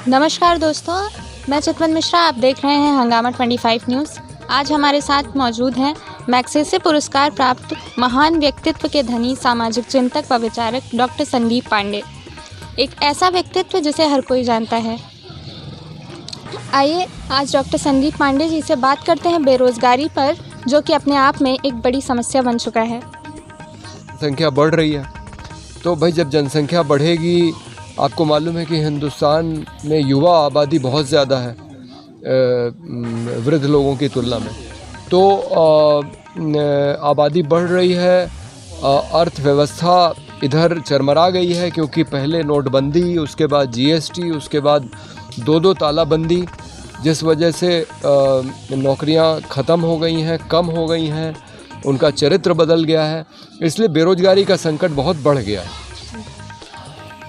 नमस्कार दोस्तों, मैं चितवन मिश्रा। आप देख रहे हैं हंगामा 25 न्यूज़। आज हमारे साथ मौजूद हैं मैग्सेसे पुरस्कार प्राप्त महान व्यक्तित्व के धनी सामाजिक चिंतक व विचारक डॉक्टर संदीप पांडे, एक ऐसा व्यक्तित्व जिसे हर कोई जानता है। आइए आज डॉक्टर संदीप पांडे जी से बात करते हैं बेरोज़गारी पर, जो कि अपने आप में एक बड़ी समस्या बन चुका है। संख्या बढ़ रही है, तो भाई जब जनसंख्या बढ़ेगी, आपको मालूम है कि हिंदुस्तान में युवा आबादी बहुत ज़्यादा है वृद्ध लोगों की तुलना में। तो आबादी बढ़ रही है, अर्थव्यवस्था इधर चरमरा गई है, क्योंकि पहले नोटबंदी, उसके बाद जीएसटी, उसके बाद दो तालाबंदी, जिस वजह से नौकरियां ख़त्म हो गई हैं, कम हो गई हैं, उनका चरित्र बदल गया है, इसलिए बेरोज़गारी का संकट बहुत बढ़ गया है।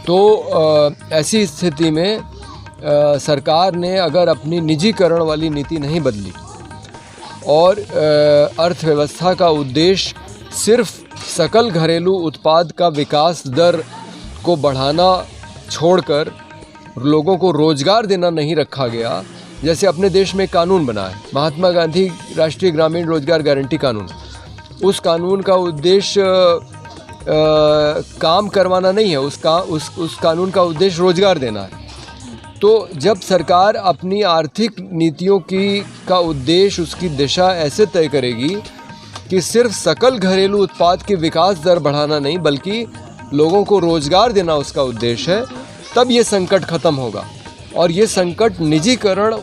तो ऐसी स्थिति में सरकार ने अगर अपनी निजीकरण वाली नीति नहीं बदली और अर्थव्यवस्था का उद्देश्य सिर्फ सकल घरेलू उत्पाद का विकास दर को बढ़ाना छोड़कर लोगों को रोज़गार देना नहीं रखा गया, जैसे अपने देश में कानून बना है, महात्मा गांधी राष्ट्रीय ग्रामीण रोजगार गारंटी कानून, उस कानून का उद्देश्य काम करवाना नहीं है, उस कानून का उद्देश्य रोज़गार देना है। तो जब सरकार अपनी आर्थिक नीतियों का उद्देश्य, उसकी दिशा ऐसे तय करेगी कि सिर्फ सकल घरेलू उत्पाद के विकास दर बढ़ाना नहीं बल्कि लोगों को रोज़गार देना उसका उद्देश्य है, तब ये संकट ख़त्म होगा। और ये संकट निजीकरण,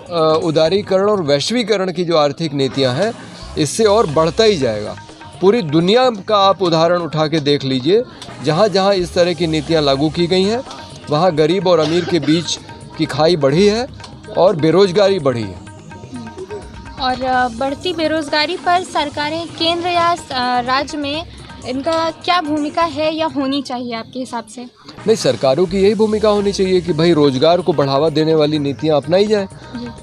उदारीकरण और वैश्वीकरण की जो आर्थिक नीतियाँ हैं, इससे और बढ़ता ही जाएगा। पूरी दुनिया का आप उदाहरण उठा के देख लीजिए, जहाँ जहाँ इस तरह की नीतियाँ लागू की गई हैं, वहाँ गरीब और अमीर के बीच की खाई बढ़ी है और बेरोज़गारी बढ़ी है। और बढ़ती बेरोज़गारी पर सरकारें केंद्र या राज्य में इनका क्या भूमिका है या होनी चाहिए आपके हिसाब से? नहीं, सरकारों की यही भूमिका होनी चाहिए कि भाई रोज़गार को बढ़ावा देने वाली नीतियाँ अपनाई जाएँ।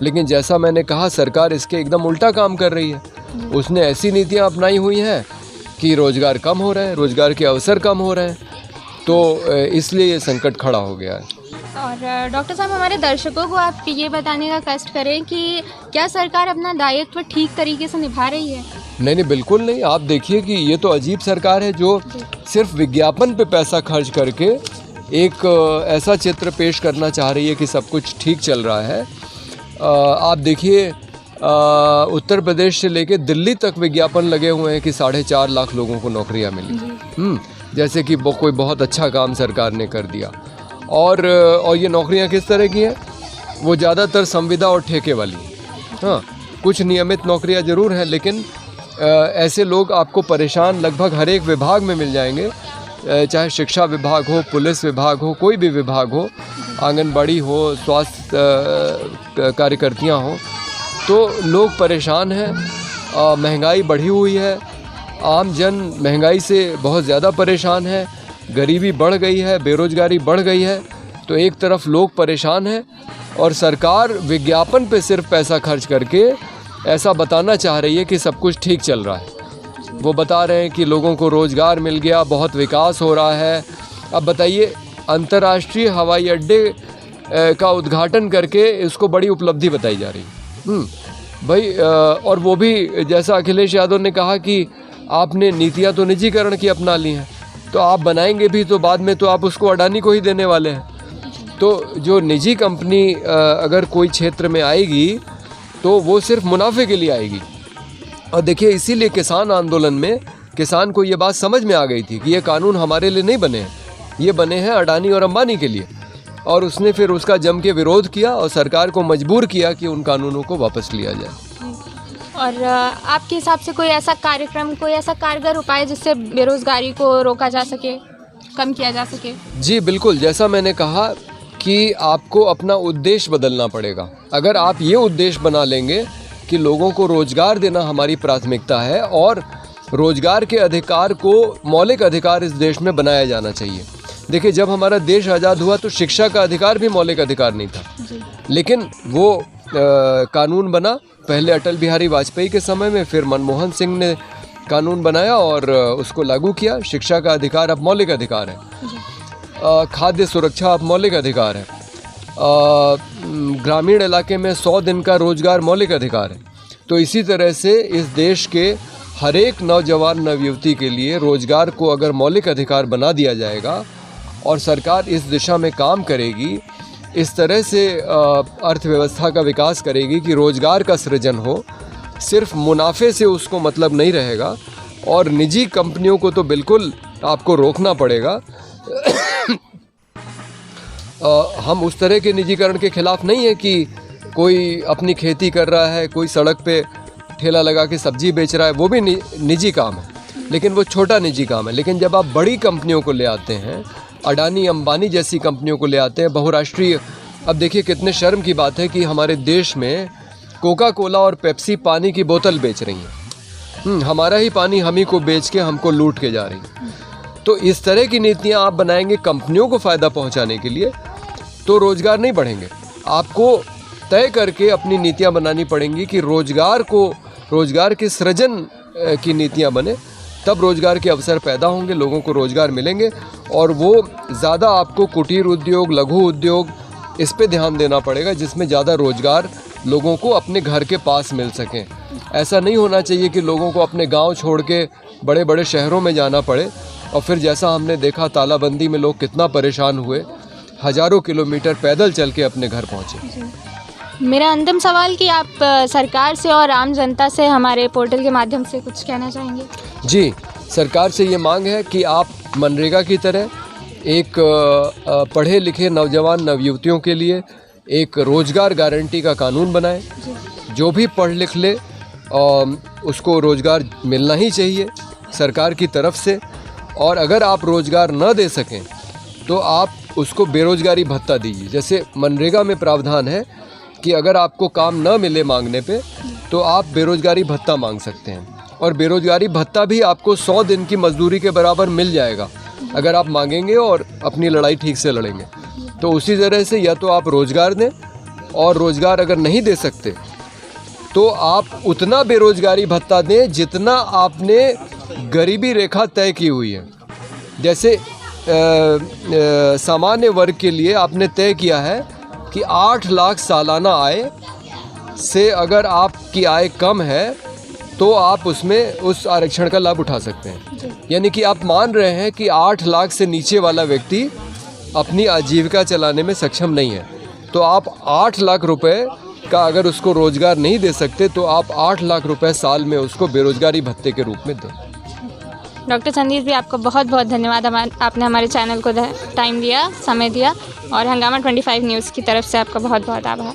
लेकिन जैसा मैंने कहा, सरकार इसके एकदम उल्टा काम कर रही है। उसने ऐसी नीतियाँ अपनाई हुई हैं कि रोज़गार कम हो रहे हैं, रोज़गार के अवसर कम हो रहे हैं, तो इसलिए ये संकट खड़ा हो गया है। और डॉक्टर साहब, हमारे दर्शकों को आप ये बताने का कष्ट करें कि क्या सरकार अपना दायित्व ठीक तरीके से निभा रही है? नहीं, बिल्कुल नहीं। आप देखिए कि ये तो अजीब सरकार है जो सिर्फ विज्ञापन पे पैसा खर्च करके एक ऐसा चित्र पेश करना चाह रही है कि सब कुछ ठीक चल रहा है। आप देखिए, उत्तर प्रदेश से लेके दिल्ली तक विज्ञापन लगे हुए हैं कि 4.5 लाख लोगों को नौकरियां मिली, जैसे कि कोई बहुत अच्छा काम सरकार ने कर दिया। और ये नौकरियां किस तरह की हैं? वो ज़्यादातर संविदा और ठेके वाली। हाँ, कुछ नियमित नौकरियां ज़रूर हैं, लेकिन ऐसे लोग आपको परेशान लगभग हर एक विभाग में मिल जाएंगे, चाहे शिक्षा विभाग हो, पुलिस विभाग हो, कोई भी विभाग हो, आंगनबाड़ी हो, स्वास्थ्य कार्यकर्तियाँ हो, तो लोग परेशान हैं। महंगाई बढ़ी हुई है, आम जन महंगाई से बहुत ज़्यादा परेशान है, गरीबी बढ़ गई है, बेरोज़गारी बढ़ गई है। तो एक तरफ लोग परेशान हैं और सरकार विज्ञापन पे सिर्फ पैसा खर्च करके ऐसा बताना चाह रही है कि सब कुछ ठीक चल रहा है। वो बता रहे हैं कि लोगों को रोज़गार मिल गया, बहुत विकास हो रहा है। अब बताइए, अंतर्राष्ट्रीय हवाई अड्डे का उद्घाटन करके इसको बड़ी उपलब्धि बताई जा रही है। भाई, और वो भी जैसा अखिलेश यादव ने कहा कि आपने नीतियां तो निजीकरण की अपना ली हैं, तो आप बनाएंगे भी तो बाद में तो आप उसको अडानी को ही देने वाले हैं। तो जो निजी कंपनी अगर कोई क्षेत्र में आएगी तो वो सिर्फ मुनाफे के लिए आएगी। और देखिए, इसीलिए किसान आंदोलन में किसान को ये बात समझ में आ गई थी कि ये कानून हमारे लिए नहीं बने हैं, ये बने हैं अडानी और अंबानी के लिए। और उसने फिर उसका जम के विरोध किया और सरकार को मजबूर किया कि उन कानूनों को वापस लिया जाए। और आपके हिसाब से कोई ऐसा कार्यक्रम, कोई ऐसा कारगर उपाय जिससे बेरोज़गारी को रोका जा सके, कम किया जा सके? जी बिल्कुल, जैसा मैंने कहा कि आपको अपना उद्देश्य बदलना पड़ेगा। अगर आप ये उद्देश्य बना लेंगे कि लोगों को रोज़गार देना हमारी प्राथमिकता है और रोज़गार के अधिकार को मौलिक अधिकार इस देश में बनाया जाना चाहिए। देखिए, जब हमारा देश आज़ाद हुआ तो शिक्षा का अधिकार भी मौलिक अधिकार नहीं था, लेकिन वो कानून बना पहले अटल बिहारी वाजपेयी के समय में, फिर मनमोहन सिंह ने कानून बनाया और उसको लागू किया। शिक्षा का अधिकार अब मौलिक अधिकार है, खाद्य सुरक्षा अब मौलिक अधिकार है। ग्रामीण इलाके में 100 दिन का रोज़गार मौलिक अधिकार है। तो इसी तरह से इस देश के हर एक नौजवान नवयुवती के लिए रोज़गार को अगर मौलिक अधिकार बना दिया जाएगा और सरकार इस दिशा में काम करेगी, इस तरह से अर्थव्यवस्था का विकास करेगी कि रोज़गार का सृजन हो, सिर्फ मुनाफे से उसको मतलब नहीं रहेगा। और निजी कंपनियों को तो बिल्कुल आपको रोकना पड़ेगा। हम उस तरह के निजीकरण के खिलाफ नहीं है कि कोई अपनी खेती कर रहा है, कोई सड़क पे ठेला लगा के सब्जी बेच रहा है, वो भी निजी काम है, लेकिन वो छोटा निजी काम है। लेकिन जब आप बड़ी कंपनियों को ले आते हैं, अडानी अंबानी जैसी कंपनियों को ले आते हैं, बहुराष्ट्रीय, अब देखिए कितने शर्म की बात है कि हमारे देश में कोका कोला और पेप्सी पानी की बोतल बेच रही हैं। हमारा ही पानी हम ही को बेच के हमको लूट के जा रही हैं। तो इस तरह की नीतियां आप बनाएंगे कंपनियों को फ़ायदा पहुंचाने के लिए, तो रोज़गार नहीं बढ़ेंगे। आपको तय करके अपनी नीतियां बनानी पड़ेंगी कि रोज़गार के सृजन की नीतियां बने, तब रोज़गार के अवसर पैदा होंगे, लोगों को रोज़गार मिलेंगे। और वो ज़्यादा आपको कुटीर उद्योग, लघु उद्योग, इस पे ध्यान देना पड़ेगा जिसमें ज़्यादा रोज़गार लोगों को अपने घर के पास मिल सकें। ऐसा नहीं होना चाहिए कि लोगों को अपने गांव छोड़ के बड़े बड़े शहरों में जाना पड़े और फिर जैसा हमने देखा तालाबंदी में लोग कितना परेशान हुए, हज़ारों किलोमीटर पैदल चल के अपने घर पहुँचे। मेरा अंतिम सवाल कि आप सरकार से और आम जनता से हमारे पोर्टल के माध्यम से कुछ कहना चाहेंगे? जी, सरकार से ये मांग है कि आप मनरेगा की तरह एक पढ़े लिखे नौजवान नवयुवतियों के लिए एक रोज़गार गारंटी का कानून बनाएं। जो भी पढ़ लिख ले उसको रोज़गार मिलना ही चाहिए सरकार की तरफ से। और अगर आप रोज़गार न दे सकें तो आप उसको बेरोज़गारी भत्ता दीजिए। जैसे मनरेगा में प्रावधान है कि अगर आपको काम न मिले मांगने पे तो आप बेरोज़गारी भत्ता मांग सकते हैं, और बेरोज़गारी भत्ता भी आपको 100 दिन की मजदूरी के बराबर मिल जाएगा अगर आप मांगेंगे और अपनी लड़ाई ठीक से लड़ेंगे। तो उसी तरह से या तो आप रोज़गार दें, और रोज़गार अगर नहीं दे सकते तो आप उतना बेरोज़गारी भत्ता दें जितना आपने गरीबी रेखा तय की हुई है। जैसे सामान्य वर्ग के लिए आपने तय किया है कि 8 लाख सालाना आय से अगर आपकी आय कम है तो आप उसमें उस आरक्षण का लाभ उठा सकते हैं। यानी कि आप मान रहे हैं कि 8 लाख से नीचे वाला व्यक्ति अपनी आजीविका चलाने में सक्षम नहीं है, तो आप 8 लाख रुपए का अगर उसको रोज़गार नहीं दे सकते तो आप 8 लाख रुपए साल में उसको बेरोज़गारी भत्ते के रूप में दें। डॉक्टर संदीप जी, आपको बहुत बहुत धन्यवाद। आपने हमारे चैनल को टाइम दिया, समय दिया, और हंगामा 25 न्यूज़ की तरफ से आपका बहुत बहुत आभार।